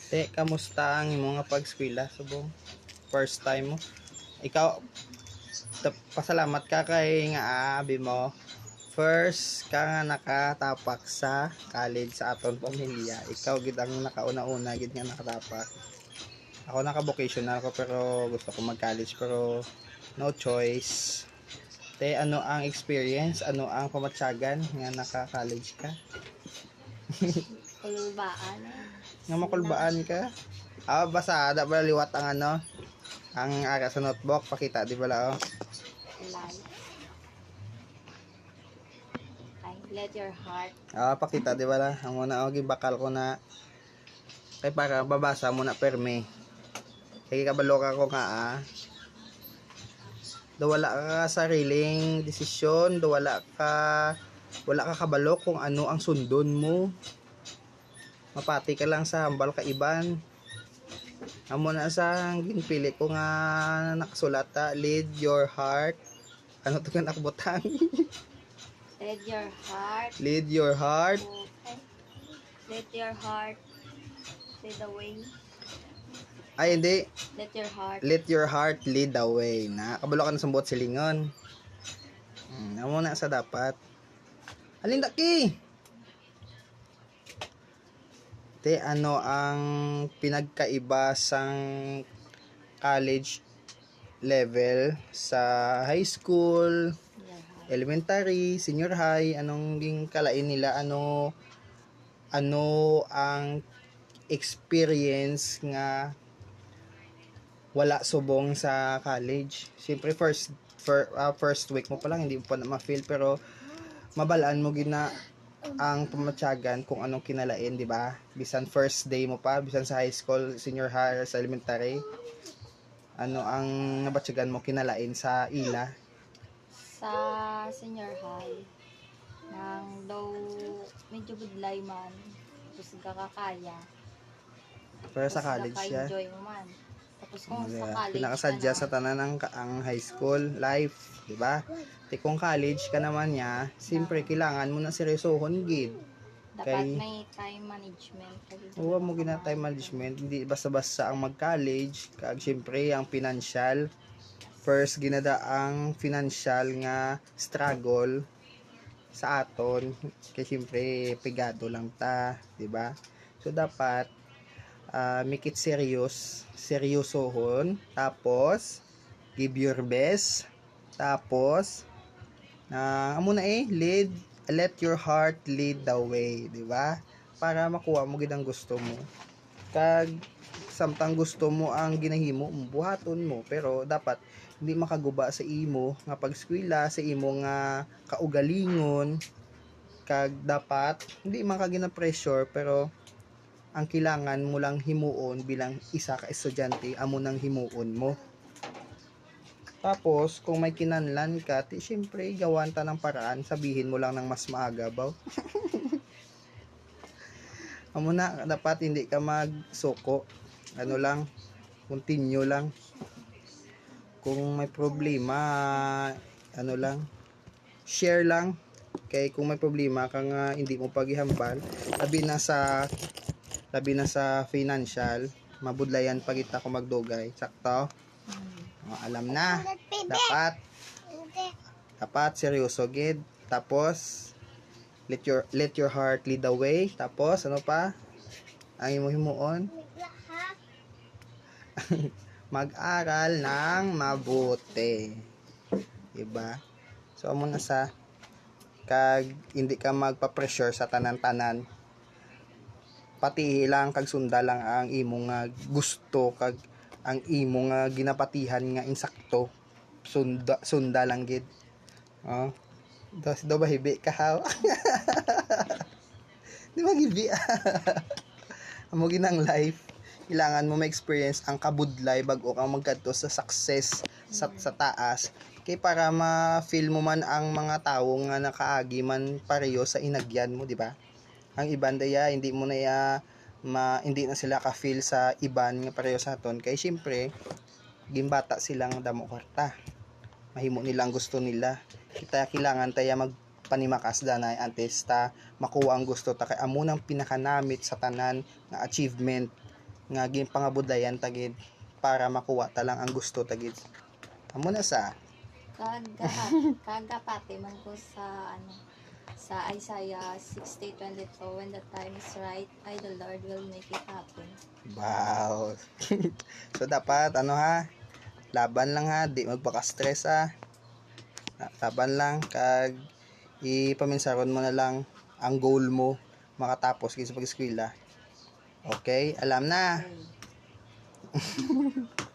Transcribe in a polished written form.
Te, kamusta ang imong nga pag-eskwela subong first time mo? Ikaw pasalamat ka kay nga abi mo. First ka nga nakatapak sa college sa aton pamilya. Ikaw gid ang nakauna-una gid nga nakatapak. Ako naka-vocational ko pero gusto ko mag-college pero no choice. Te, ano ang experience? Ano ang pamatyagan nga naka-college ka? Kulbaan eh. Nga makulbaan ka? Basa, da ba liwat ang ano? Ang ara sa notebook, pakita, di ba lao? Life. Ay, let your heart. Pakita, di ba la? Ang muna, bakal ko na, kay para babasa mo na perme. Kaya kabalo ka ko nga wala ka sariling desisyon, wala ka kabalo kung ano ang sundon mo. Mapati ka lang sa hambal ka iban. Amo na sa ginpili ko nga nakasulata, lead your heart. Ano to ka nakabutang? Let your heart. Lead your heart. Okay. Let your heart lead the way. Ay, hindi. Let your heart. Let your heart lead the way. Nakabalo ka na sa buot silingon. Amo na sa dapat. Alin daki? Te, ano ang pinagkaiba sang college level sa high school, Your heart. elementary, senior high? Anong ging kalain nila? Ano ang experience nga wala subong sa college? Siyempre first week mo pa lang hindi mo pa na ma-feel pero mabalaan mo gina ang pamatyagan kung anong kinalain, di ba? Bisan first day mo pa, bisan sa high school, senior high, sa elementary. Ano ang nabatyagan mo kinalain sa ila? Sa senior high, nang daw medyo budlay man, tapos kakakaya. Pero sa college siya. Enjoy mo man. Tapos kung sa college pinakasadya sa tanan ang high school life, di ba? Kung college ka naman niya, siyempre kailangan mo na seryosohon gid. dapat may time management. Huwag mo gina time management, hindi basta-basta ang mag-college, kag siyempre ang financial. First ginada ang financial nga struggle sa aton, kay siyempre pigado lang ta, di ba? So dapat make it seryosohon, tapos give your best, tapos amo na let your heart lead the way, di ba? Para makuha mo gid ang gusto mo. Kag samtang gusto mo ang ginahimo mo, buhaton mo, pero dapat hindi makaguba sa imo nga pag-eskwela, sa imo nga kaugalingon. Kag dapat hindi man ka gina-pressure, pero ang kailangan mo lang himuon bilang isa ka estudyante, amo nang himuon mo. Tapos, kung may kinanlan ka, siyempre, gawan ta ng paraan, sabihin mo lang ng mas maaga, baw. Amo na, dapat hindi ka magsuko. Ano lang, continue lang. Kung may problema, ano lang, share lang. Kaya kung may problema ka nga hindi mo paghihambal, labi na sa financial, mabudlayan pa kita kung magdugay. Sakto? Alam na. Dapat seryoso gid. Tapos let your heart lead the way. Tapos ano pa? Ang imo himuon? Mag-aral ng mabuti. Diba? So amo na sa kag hindi ka magpa-pressure sa tanan-tanan. Pati lang kag sunda lang ang imo nga gusto kag ang imo nga ginapatihan nga insakto. Sunda lang gid. Do ba hibi ka haw? Di ba hibi? Amo ginang life. Kailangan mo ma-experience ang kabudlay bago kang magkadto sa success sa taas. Kay para ma-feel mo man ang mga tawo nga nakaagi man pareho sa inagyan mo, di ba? Ang iban daya hindi mo na hindi na sila ka-feel sa iban nga pareho sa aton. Kay syempre, gimbata silang damo kwarta. Mahimo nila ang gusto nila. Kita kailangan taya magpanimakas danay antes ta makuha ang gusto ta kay amo nang pinakanamit sa tanan nga achievement nga ginpangabudayan tagid para makuha talang ang gusto tagid. Amo na sa Kagapati man ko sa sa Isaiah 60:22, when the time is right, the Lord will make it happen. wow. So dapat laban lang di magpaka-stress laban lang kag ipaminsaron mo na lang ang goal mo makatapos sa pag-eskwela. Okay, alam na. Okay.